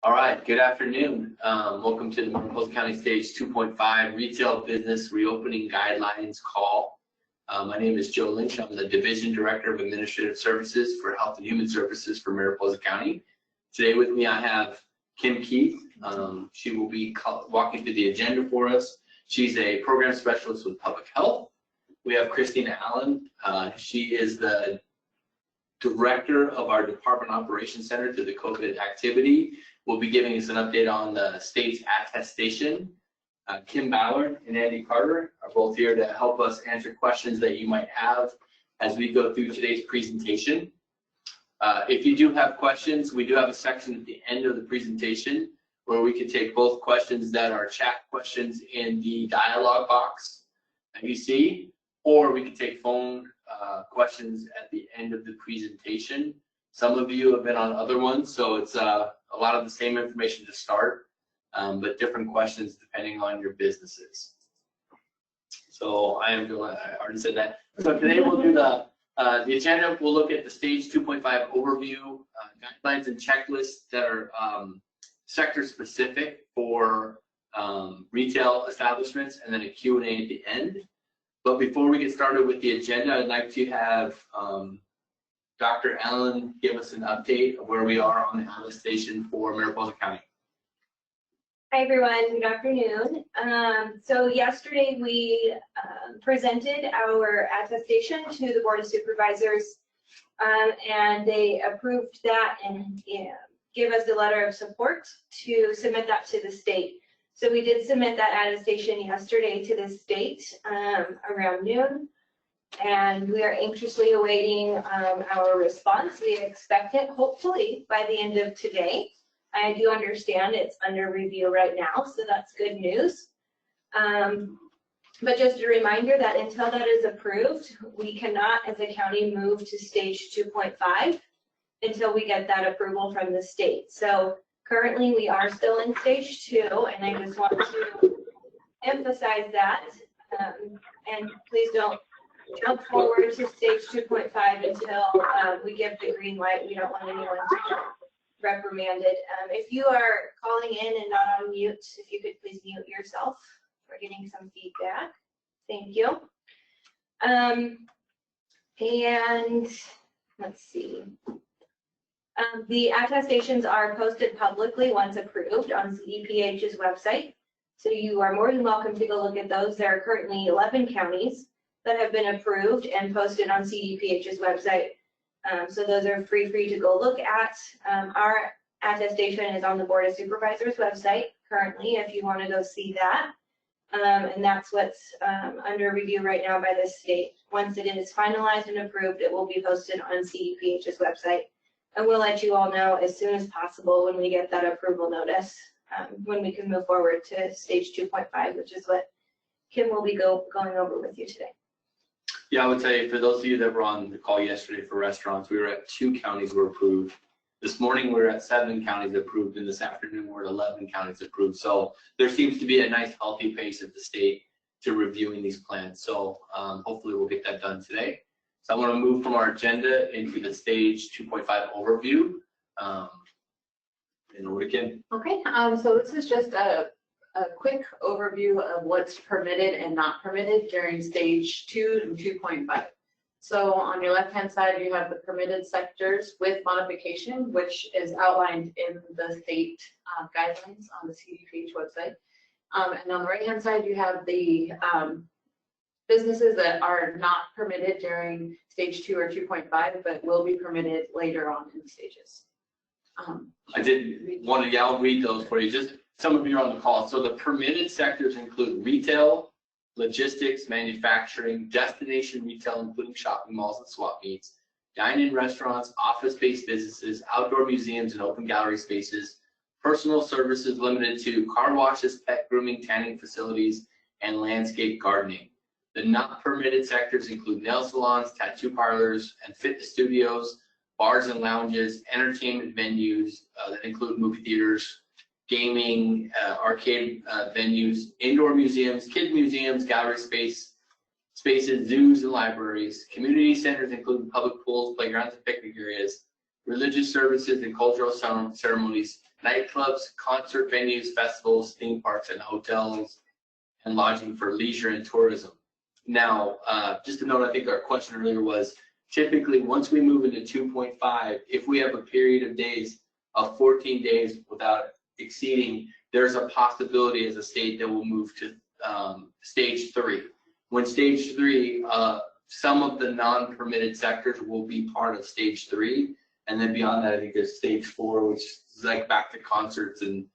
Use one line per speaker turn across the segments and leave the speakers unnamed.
All right, good afternoon. Welcome to the Mariposa County Stage 2.5 Retail Business Reopening Guidelines call. My name is Joe Lynch. I'm the Division Director of Administrative Services for Health and Human Services for Mariposa County. Today with me I have Kim Keith. She will be walking through the agenda for us. She's a program specialist with public health. We have Christina Allen. She is the Director of our Department Operations Center to the COVID activity. Will be giving us an update on the state's attestation. Kim Ballard and Andy Carter are both here to help us answer questions that you might have as we go through today's presentation. If you do have questions, we do have a section at the end of the presentation where we can take both questions that are chat questions in the dialog box that you see, or we can take phone questions at the end of the presentation. Some of you have been on other ones, so it's a lot of the same information to start, but different questions depending on your businesses. So I already said that. So today we'll do the agenda. We'll look at the stage 2.5 overview, guidelines and checklists that are sector specific for retail establishments, and then a Q&A at the end. But before we get started with the agenda, I'd like to have Dr. Allen give us an update of where we are on the attestation for Mariposa County.
Hi everyone, good afternoon. So yesterday we presented our attestation to the Board of Supervisors, and they approved that and gave us a letter of support to submit that to the state. So we did submit that attestation yesterday to the state around noon, and we are anxiously awaiting our response. We expect it hopefully by the end of today. I do understand it's under review right now, so that's good news. But just a reminder that until that is approved, we cannot as a county move to stage 2.5 until we get that approval from the state. So currently we are still in stage 2, and I just want to emphasize that. And please don't jump forward to stage 2.5 until we give the green light. We don't want anyone to get reprimanded. If you are calling in and not on mute, if you could please mute yourself. We're getting some feedback. Thank you. And let's see. The attestations are posted publicly once approved on CDPH's website. So you are more than welcome to go look at those. There are currently 11 counties that have been approved and posted on CDPH's website. So those are free to go look at. Our attestation is on the Board of Supervisors website currently, if you want to go see that. And that's what's under review right now by the state. Once it is finalized and approved, it will be posted on CDPH's website. And we'll let you all know as soon as possible when we get that approval notice, when we can move forward to stage 2.5, which is what Kim will be going over with you today.
Yeah, I would say for those of you that were on the call yesterday for restaurants, we were at 2 counties were approved. This morning we were at 7 counties approved, and this afternoon we're at 11 counties approved. So there seems to be a nice healthy pace at the state to reviewing these plans. So hopefully we'll get that done today. So I want to move from our agenda into the stage 2.5 overview. And over to Kim.
Okay, so this is just a quick overview of what's permitted and not permitted during stage 2 and 2.5. So on your left-hand side, you have the permitted sectors with modification, which is outlined in the state guidelines on the CDPH website. And on the right-hand side, you have the businesses that are not permitted during stage 2 or 2.5, but will be permitted later on in the stages.
I did want to, I'll read those for you. Just some of you are on the call. So the permitted sectors include retail, logistics, manufacturing, destination retail, including shopping malls and swap meets, dine-in restaurants, office-based businesses, outdoor museums and open gallery spaces, personal services limited to car washes, pet grooming, tanning facilities, and landscape gardening. The not permitted sectors include nail salons, tattoo parlors, and fitness studios, bars and lounges, entertainment venues that include movie theaters, gaming, arcade venues, indoor museums, kid museums, gallery spaces, zoos and libraries, community centers including public pools, playgrounds and picnic areas, religious services and cultural ceremonies, nightclubs, concert venues, festivals, theme parks, and hotels, and lodging for leisure and tourism. Now, just to note, I think our question earlier was, typically, once we move into 2.5, if we have a period of days of 14 days without exceeding, there's a possibility as a state that we'll move to stage 3. When stage 3, some of the non-permitted sectors will be part of stage 3, and then beyond that, I think there's stage 4, which is like back to concerts and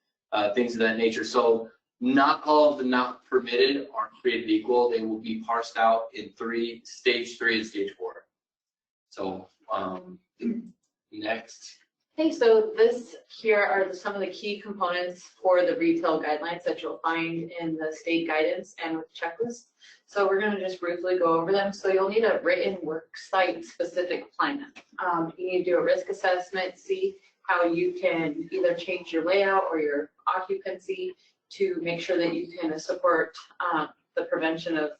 things of that nature. So not all of the not permitted are created equal. They will be parsed out in stage 3 and stage 4. So next.
Okay, so this here are some of the key components for the retail guidelines that you'll find in the state guidance and with checklist. So we're going to just briefly go over them. So you'll need a written work site specific plan. You need to do a risk assessment, see how you can either change your layout or your occupancy to make sure that you can support the prevention of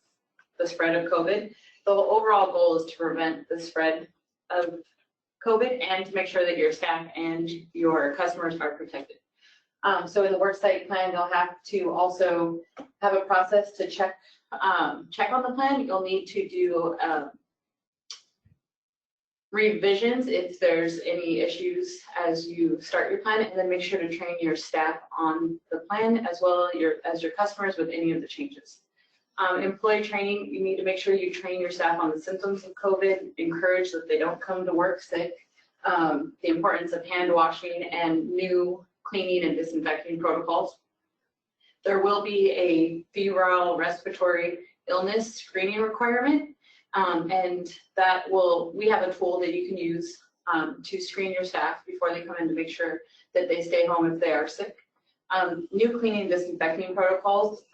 the spread of COVID. The overall goal is to prevent the spread of COVID and to make sure that your staff and your customers are protected. So in the worksite plan, you'll have to also have a process to check on the plan. You'll need to do revisions if there's any issues as you start your plan, and then make sure to train your staff on the plan as well as your customers with any of the changes. Employee training, you need to make sure you train your staff on the symptoms of COVID, encourage that they don't come to work sick, the importance of hand washing and new cleaning and disinfecting protocols. There will be a febrile respiratory illness screening requirement, and we have a tool that you can use to screen your staff before they come in to make sure that they stay home if they are sick. New cleaning and disinfecting protocols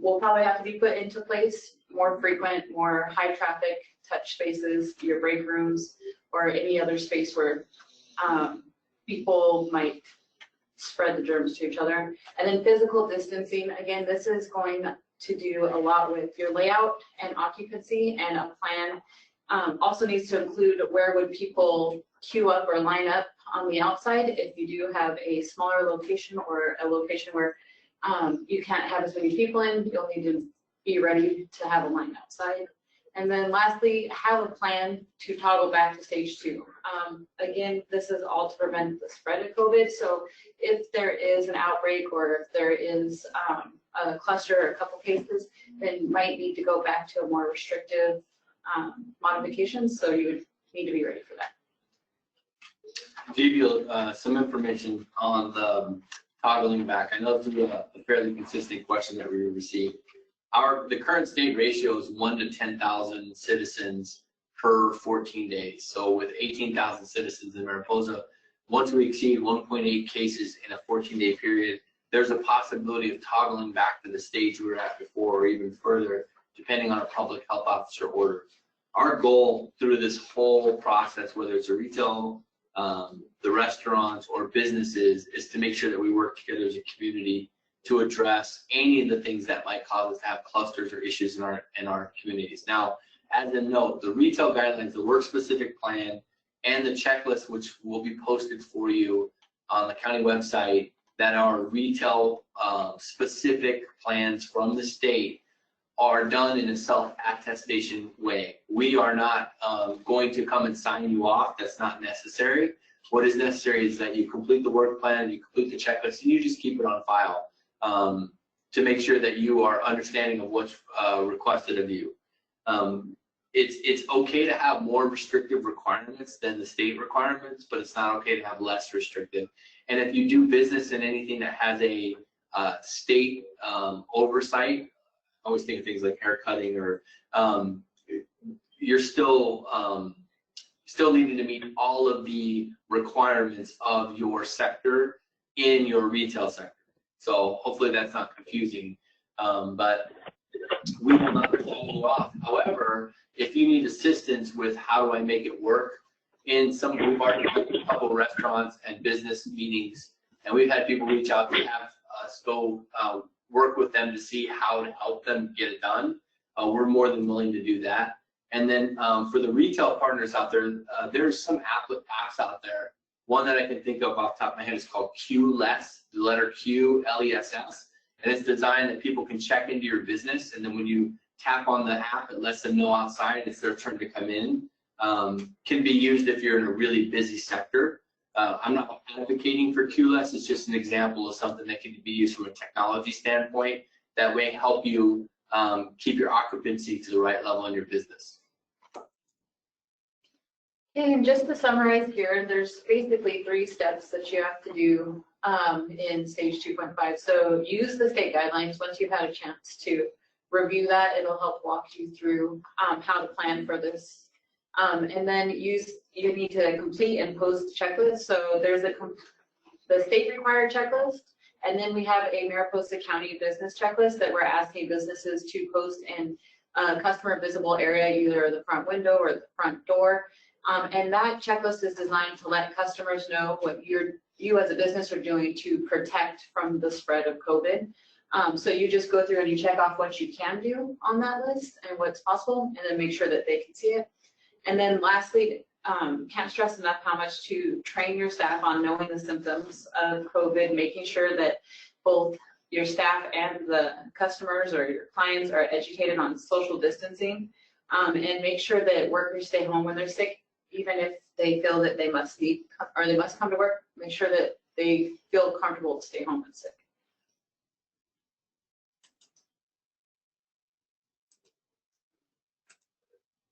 will probably have to be put into place, more frequent, more high traffic touch spaces, your break rooms, or any other space where people might spread the germs to each other. And then physical distancing, again, this is going to do a lot with your layout and occupancy, and a plan also needs to include where would people queue up or line up on the outside if you do have a smaller location or a location where you can't have as many people in. You'll need to be ready to have a line outside. And then lastly, have a plan to toggle back to stage 2. Again, this is all to prevent the spread of COVID. So if there is an outbreak or if there is a cluster or a couple cases, then you might need to go back to a more restrictive modifications. So you would need to be ready for that.
Give you some information on the toggling back. I know this is a fairly consistent question that we received. The current state ratio is 1 to 10,000 citizens per 14 days. So with 18,000 citizens in Mariposa, once we exceed 1.8 cases in a 14-day period, there's a possibility of toggling back to the stage we were at before or even further, depending on a public health officer order. Our goal through this whole process, whether it's a retail, the restaurants or businesses, is to make sure that we work together as a community to address any of the things that might cause us to have clusters or issues in our communities. Now, as a note, the retail guidelines, the work-specific plan, and the checklist, which will be posted for you on the county website, that are retail specific plans from the state, are done in a self-attestation way. We are not going to come and sign you off. That's not necessary. What is necessary is that you complete the work plan, you complete the checklist, and you just keep it on file to make sure that you are understanding of what's requested of you. It's okay to have more restrictive requirements than the state requirements, but it's not okay to have less restrictive. And if you do business in anything that has a state oversight, I always think of things like hair cutting, or you're still needing to meet all of the requirements of your sector in your retail sector. So hopefully that's not confusing, but we will not sign you off. However, if you need assistance with how do I make it work, we've already had a couple restaurants and business meetings, and we've had people reach out to have us go work with them to see how to help them get it done. We're more than willing to do that. And then for the retail partners out there, there's some apps out there One that I can think of off the top of my head is called Q-less, the letter Q, L-E-S-S. And it's designed that people can check into your business, and then when you tap on the app, it lets them know outside it's their turn to come in. Can be used if you're in a really busy sector. I'm not advocating for Q-less, it's just an example of something that can be used from a technology standpoint that may help you keep your occupancy to the right level in your business.
And just to summarize here, there's basically 3 steps that you have to do in stage 2.5. So use the state guidelines. Once you've had a chance to review that, it'll help walk you through how to plan for this. And then you need to complete and post checklists. So there's the state required checklist, and then we have a Mariposa County business checklist that we're asking businesses to post in a customer visible area, either the front window or the front door. And that checklist is designed to let customers know what you as a business are doing to protect from the spread of COVID. So you just go through and you check off what you can do on that list and what's possible, and then make sure that they can see it. And then lastly, can't stress enough how much to train your staff on knowing the symptoms of COVID, making sure that both your staff and the customers or your clients are educated on social distancing, and make sure that workers stay home when they're sick, even if they feel that they must leave or they must come to work. Make sure that they feel comfortable to stay home when sick.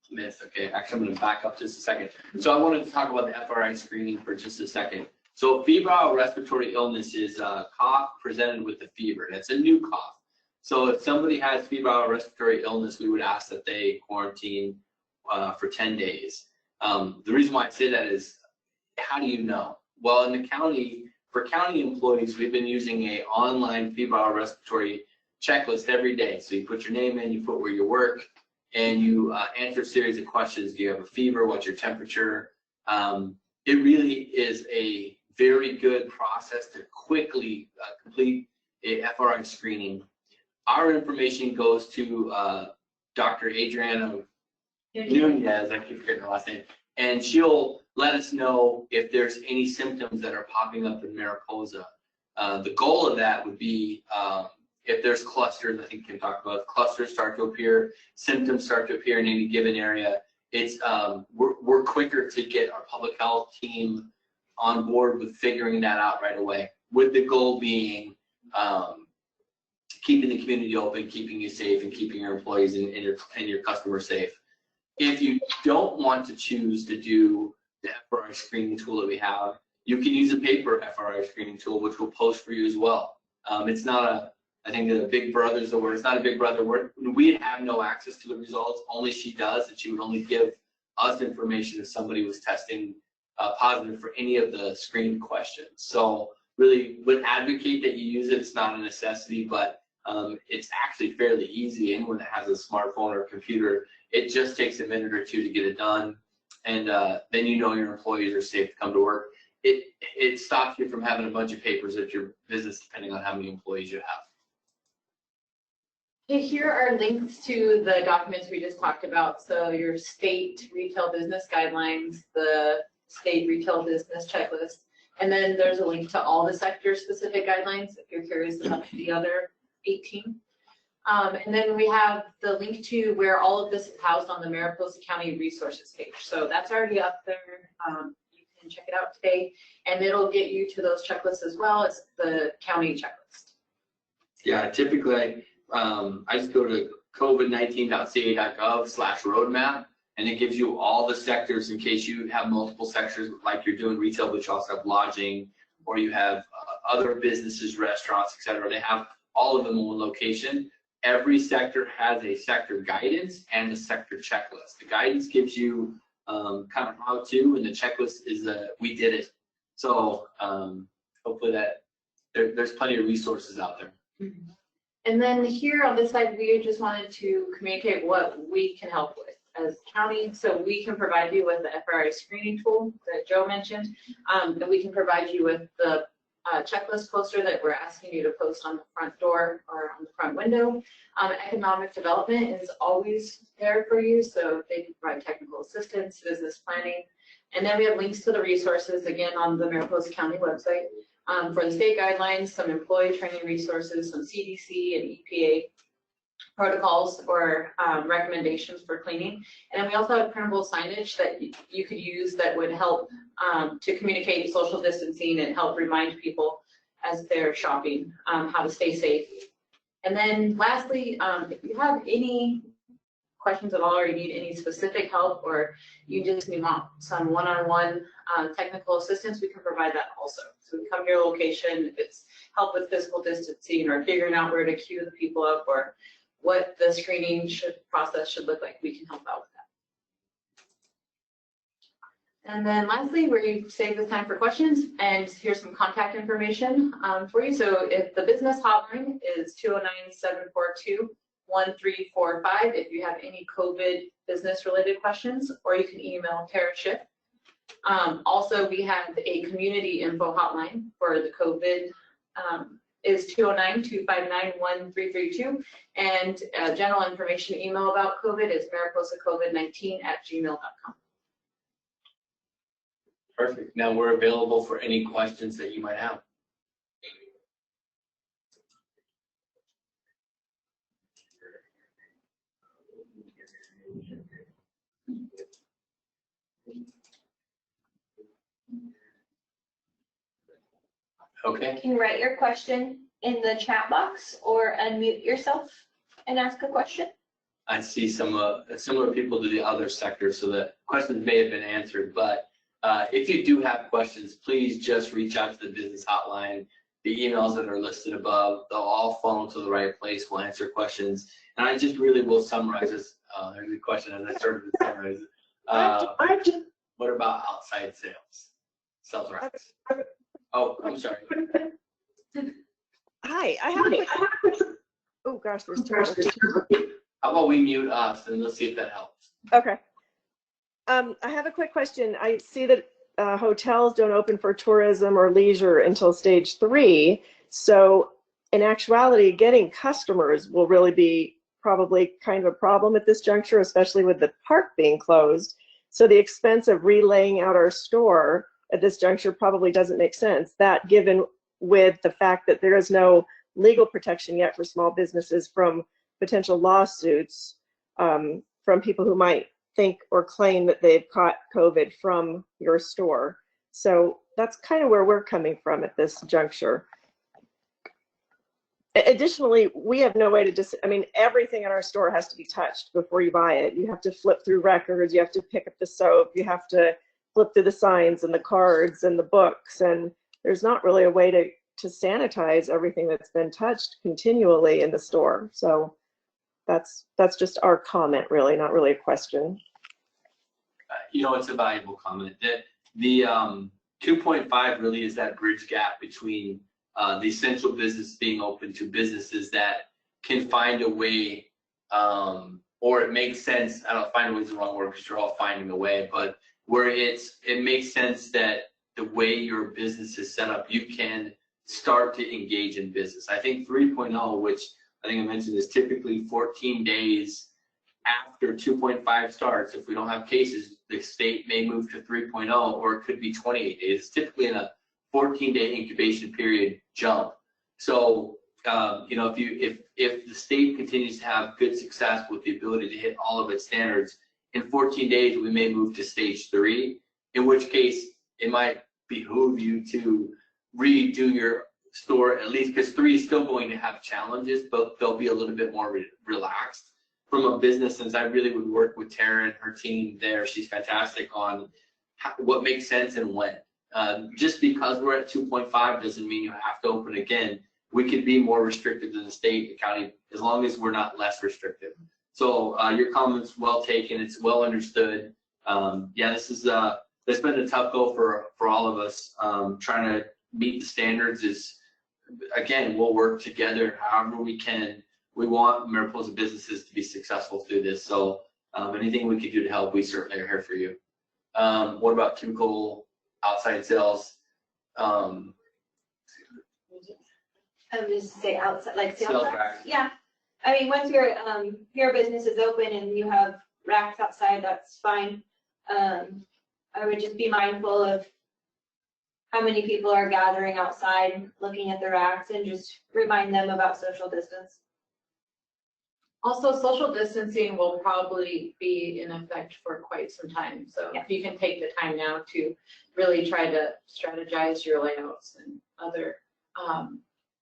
Myth. Okay, actually I'm going to back up just a second. So I wanted to talk about the Fri screening for just a second. So febrile respiratory illness is a cough presented with a fever, and it's a new cough. So if somebody has febrile respiratory illness, we would ask that they quarantine for 10 days. The reason why I say that is, how do you know? Well, in the county, for county employees, we've been using an online febrile respiratory checklist every day. So you put your name in, you put where you work, and you answer a series of questions. Do you have a fever? What's your temperature? It really is a very good process to quickly complete a Fri screening. Our information goes to Dr. Adriana Nunez, I keep forgetting her last name, and she'll let us know if there's any symptoms that are popping up in Mariposa. The goal of that would be if there's clusters, I think Kim talked about, clusters start to appear, symptoms start to appear in any given area, it's we're quicker to get our public health team on board with figuring that out right away, with the goal being keeping the community open, keeping you safe, and keeping your employees and your customers safe. If you don't want to choose to do the Fri screening tool that we have, you can use a paper Fri screening tool, which will post for you as well. It's not a, I think the big brother is the word. It's not a big brother word. We have no access to the results. Only she does, and she would only give us information if somebody was testing positive for any of the screened questions. So really would advocate that you use it. It's not a necessity, but it's actually fairly easy. Anyone that has a smartphone or a computer, it just takes a minute or two to get it done, and then you know your employees are safe to come to work. It stops you from having a bunch of papers at your business, depending on how many employees you have.
Okay, here are links to the documents we just talked about. So your state retail business guidelines, the state retail business checklist, and then there's a link to all the sector specific guidelines if you're curious about the other 18. And then we have the link to where all of this is housed on the Mariposa County resources page. So that's already up there. You can check it out today, and it'll get you to those checklists as well as the county checklist.
Yeah, typically I just go to covid19.ca.gov/roadmap, and it gives you all the sectors in case you have multiple sectors, like you're doing retail, but you also have lodging, or you have other businesses, restaurants, etc. They have all of them in one location. Every sector has a sector guidance and a sector checklist. The guidance gives you kind of how to, and the checklist is we did it. So hopefully that there's plenty of resources out there.
Mm-hmm. And then here on this side, we just wanted to communicate what we can help with as county. So we can provide you with the Fri screening tool that Joe mentioned, and we can provide you with the checklist poster that we're asking you to post on the front door or on the front window. Economic development is always there for you, so they can provide technical assistance, business planning. And then we have links to the resources, again, on the Mariposa County website. For the state guidelines, some employee training resources, some CDC and EPA protocols or recommendations for cleaning. And then we also have printable signage that you could use that would help to communicate social distancing and help remind people as they're shopping how to stay safe. And then lastly, if you have any questions at all or you need any specific help or you just need some one-on-one technical assistance, we can provide that also. So we come to your location, if it's help with physical distancing or figuring out where to queue the people up or what the screening process should look like, we can help out with that. And then lastly, we save this time for questions, and here's some contact information for you. So if the business hotline is 209-742-1345 if you have any COVID business related questions, or you can email Tara Schiff. Also, we have a community info hotline for the COVID is 209-259-1332, and general information email about COVID is mariposacovid19@gmail.com.
Perfect. Now we're available for any questions that you might have. Okay.
You can write your question in the chat box or unmute yourself and ask a question.
I see some similar people to the other sectors, so the questions may have been answered, but if you do have questions, please just reach out to the business hotline. The emails that are listed above, they'll all funnel to the right place. We'll answer questions. And I just really will summarize this. There's a question as I started to summarize it. What about outside sales? Sales reps. Oh, I'm sorry.
Hi, I have a question. Oh gosh, there's two.
How about we mute us and let's see if that helps.
Okay. I have a quick question. I see that hotels don't open for tourism or leisure until stage 3. So in actuality, getting customers will really be probably kind of a problem at this juncture, especially with the park being closed. So the expense of relaying out our store at this juncture probably doesn't make sense. That given with the fact that there is no legal protection yet for small businesses from potential lawsuits from people who might think or claim that they've caught COVID from your store. So that's kind of where we're coming from at this juncture. Additionally, we have no way to just, I mean, everything in our store has to be touched before you buy it. You have to flip through records, you have to pick up the soap, you have to flip through the signs and the cards and the books, and there's not really a way to sanitize everything that's been touched continually in the store. So that's just our comment, really, not really a question.
You know, it's a valuable comment. The 2.5 really is that bridge gap between the essential business being open to businesses that can find a way, or it makes sense. I don't find a way is the wrong word because you're all finding a way, but where it makes sense that the way your business is set up, you can start to engage in business. I think 3.0, which I think I mentioned, is typically 14 days after 2.5 starts. If we don't have cases, the state may move to 3.0, or it could be 28 days. It's typically in a 14-day incubation period jump. So, you know, if the state continues to have good success with the ability to hit all of its standards, in 14 days we may move to stage 3, in which case it might behoove you to redo your store, at least because 3 is still going to have challenges, but they'll be a little bit more relaxed from a business. Since I really would work with Tara and her team there. She's fantastic on what makes sense and when. Just because we're at 2.5 doesn't mean you have to open again. We could be more restrictive than the state, the county, as long as we're not less restrictive. So your comment's well taken. It's well understood. Yeah, this is it's been a tough go for all of us. Trying to meet the standards is, again, we'll work together however we can. We want Mariposa businesses to be successful through this. So anything we could do to help, we certainly are here for you. What about typical outside sales?
Just say outside, like
Sales racks.
Yeah. I mean, once your business is open and you have racks outside, that's fine. I would just be mindful of how many people are gathering outside, looking at the racks, and just remind them about social distance.
Also, social distancing will probably be in effect for quite some time. So
Yeah.
if you can take the time now to really try to strategize your layouts and other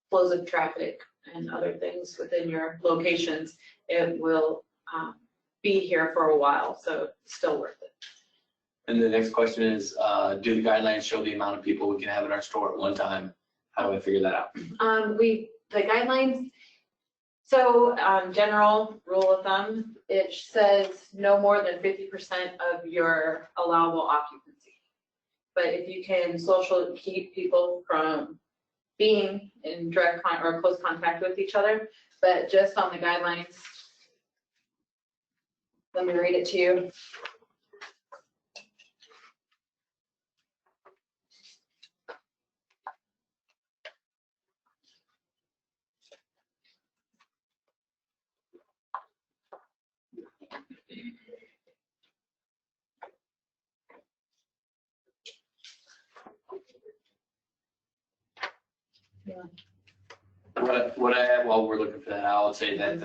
flows of traffic and other things within your locations, it will be here for a while. So it's still worth it.
And the next question is, do the guidelines show the amount of people we can have in our store at one time? How do I figure that out?
The guidelines, so general rule of thumb, it says no more than 50% of your allowable occupancy. But if you can keep people from being in direct or close contact with each other, but just on the guidelines, let me read it to you.
What I have while we're looking for that, I would say that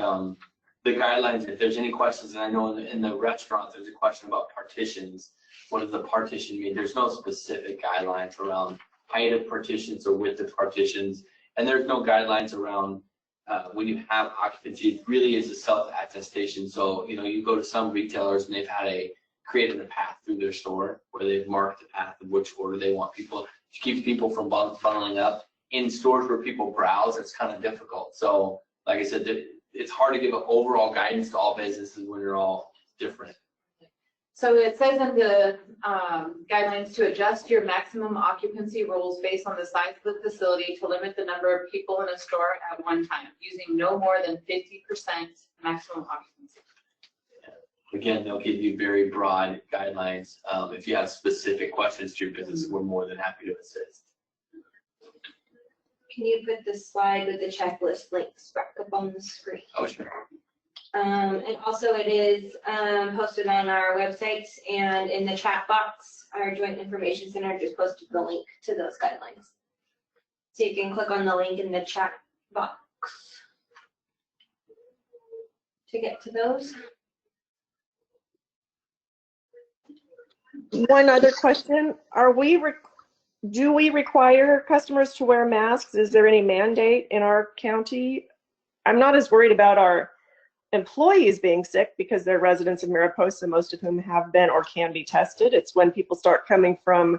the guidelines, if there's any questions, and I know in the restaurant, there's a question about partitions. What does the partition mean? There's no specific guidelines around height of partitions or width of partitions. And there's no guidelines around when you have occupancy. It really is a self-attestation. So, you know, you go to some retailers and they've created a path through their store where they've marked the path of which order they want people to keep people from funneling up. In stores where people browse, it's kind of difficult. So, like I said, it's hard to give an overall guidance to all businesses when you're all different.
So it says in the guidelines to adjust your maximum occupancy rules based on the size of the facility to limit the number of people in a store at one time, using no more than 50% maximum occupancy.
Again, they'll give you very broad guidelines. If you have specific questions to your business, we're more than happy to assist.
Can you put the slide with the checklist links back up on the screen?
Oh, sure.
And also it is posted on our website, and in the chat box, our Joint Information Center just posted the link to those guidelines. So you can click on the link in the chat box to get to those.
One other question, do we require customers to wear masks? Is there any mandate in our county? I'm not as worried about our employees being sick because they're residents of Mariposa, most of whom have been or can be tested. It's when people start coming from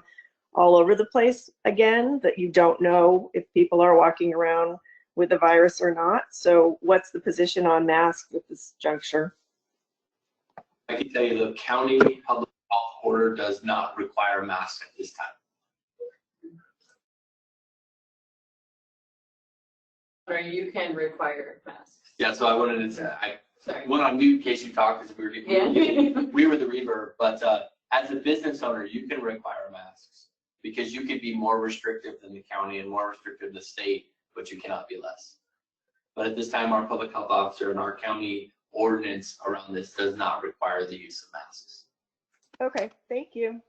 all over the place again that you don't know if people are walking around with the virus or not. So what's the position on masks at this juncture?
I can tell you the county public health order does not require masks at this time.
Or you can require masks.
Yeah, so I wanted to say, I went on mute in case you talked because we were the reverb, but as a business owner, you can require masks because you can be more restrictive than the county and more restrictive than the state, but you cannot be less. But at this time, our public health officer and our county ordinance around this does not require the use of masks.
Okay, thank you.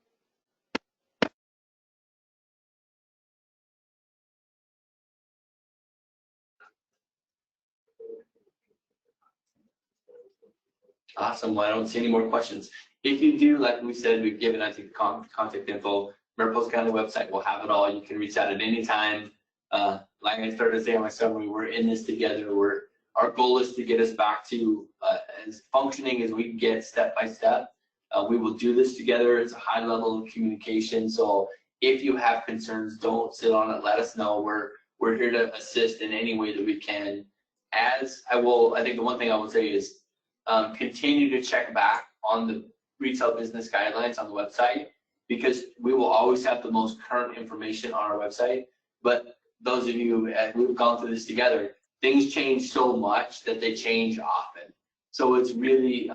Awesome. Well, I don't see any more questions. If you do, like we said, we've given, I think, the contact info. Mariposa County website will have it all. You can reach out at any time. Like I started to say in my summary, we're in this together. Our goal is to get us back to as functioning as we can get step by step. We will do this together. It's a high level of communication. So if you have concerns, don't sit on it. Let us know. We're here to assist in any way that we can. I think the one thing I will say is continue to check back on the retail business guidelines on the website, because we will always have the most current information on our website. But those of you, we've gone through this together, things change so much that they change often. So it's really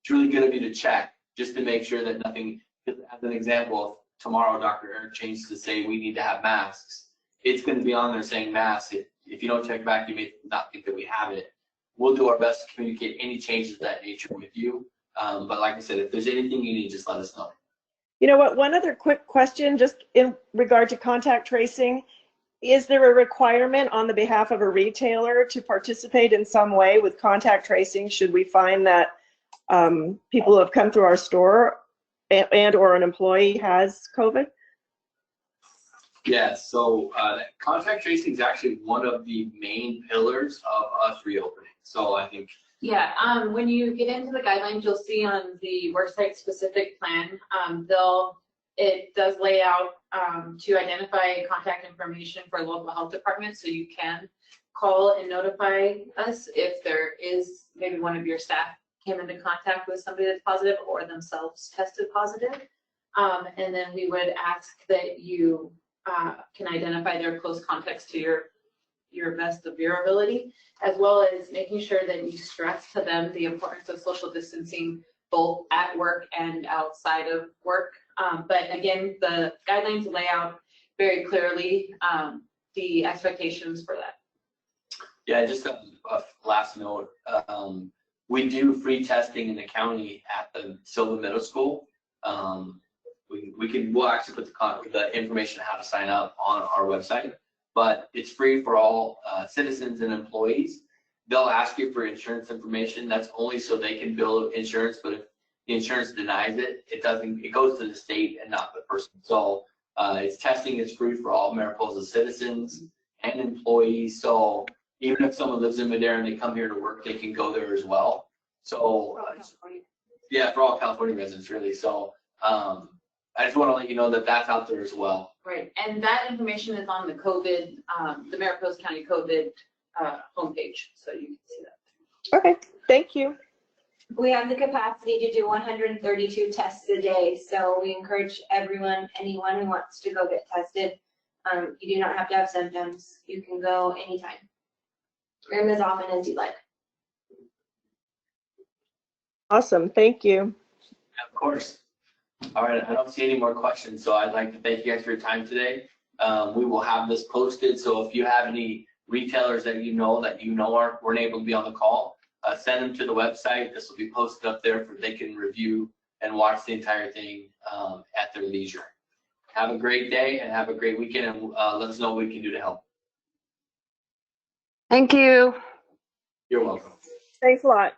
good of you to check just to make sure that nothing, as an example, if tomorrow Dr. Eric changes to say we need to have masks, it's going to be on there saying masks. If you don't check back, you may not think that we have it. We'll do our best to communicate any changes of that nature with you. But like I said, if there's anything you need, just let us know.
You know what, one other quick question, just in regard to contact tracing. Is there a requirement on the behalf of a retailer to participate in some way with contact tracing should we find that people who have come through our store and or an employee has COVID?
Yeah, so contact tracing is actually one of the main pillars of us reopening. So I think.
Yeah, when you get into the guidelines, you'll see on the worksite specific plan, it does lay out to identify contact information for local health departments, so you can call and notify us if there is maybe one of your staff came into contact with somebody that's positive or themselves tested positive. And then we would ask that you can identify their close contacts to your best of your ability, as well as making sure that you stress to them the importance of social distancing both at work and outside of work. But again, the guidelines lay out very clearly the expectations for that.
Yeah, just a last note. We do free testing in the county at the Silva Middle School. We'll actually put the information on how to sign up on our website, but it's free for all citizens and employees. They'll ask you for insurance information. That's only so they can bill insurance, but if the insurance denies it, it goes to the state and not the person. So it's testing is free for all Mariposa citizens and employees. So even if someone lives in Madera and they come here to work, they can go there as well. So yeah, for all California residents really. So I just want to let you know that that's out there as well.
Right, and that information is on the COVID, the Mariposa County COVID homepage, so you can see that.
Okay, thank you.
We have the capacity to do 132 tests a day, so we encourage anyone who wants to go get tested. You do not have to have symptoms. You can go anytime, and as often as you like.
Awesome, thank you.
Of course. All right, I don't see any more questions, so I'd like to thank you guys for your time today. We will have this posted, so if you have any retailers that you know weren't able to be on the call, send them to the website. This will be posted up there for they can review and watch the entire thing at their leisure. Have a great day and have a great weekend, and let us know what we can do to help.
Thank you.
You're welcome.
Thanks a lot.